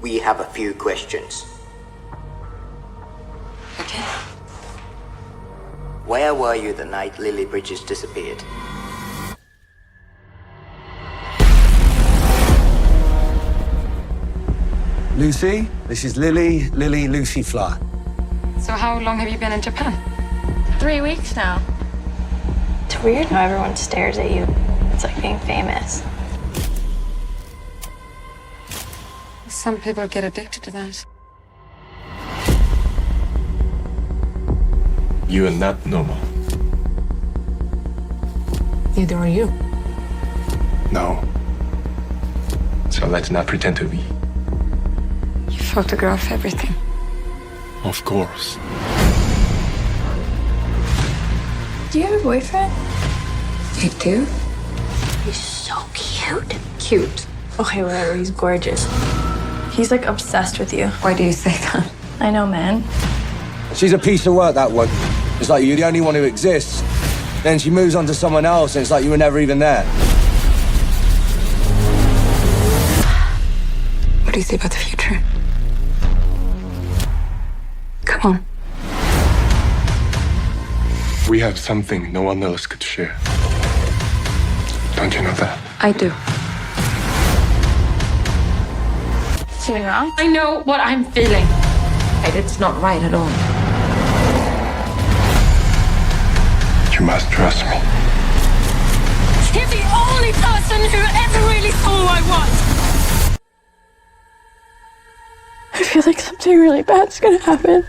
we have a few questions. Okay. Where were you the night Lily Bridges disappeared? Lucy, this is Lily, Lucy Fly. So how long have you been in Japan? 3 weeks now. It's weird how everyone stares at you. It's like being famous. Some people get addicted to that. You are not normal. Neither are you. No. So let's not pretend to be. You photograph everything. Of course. Do you have a boyfriend? I do? He's so cute. Cute. Okay, whatever, he's gorgeous. He's like obsessed with you. Why do you say that? I know, man. She's a piece of work, that one. It's like you're the only one who exists. Then she moves on to someone else, and it's like you were never even there. What do you say about the future? Come on. We have something no one else could share. Don't you know that? I do. Something wrong? I know what I'm feeling. It's not right at all. You must trust me. You're the only person who ever really saw who I was. I feel like something really bad's gonna happen.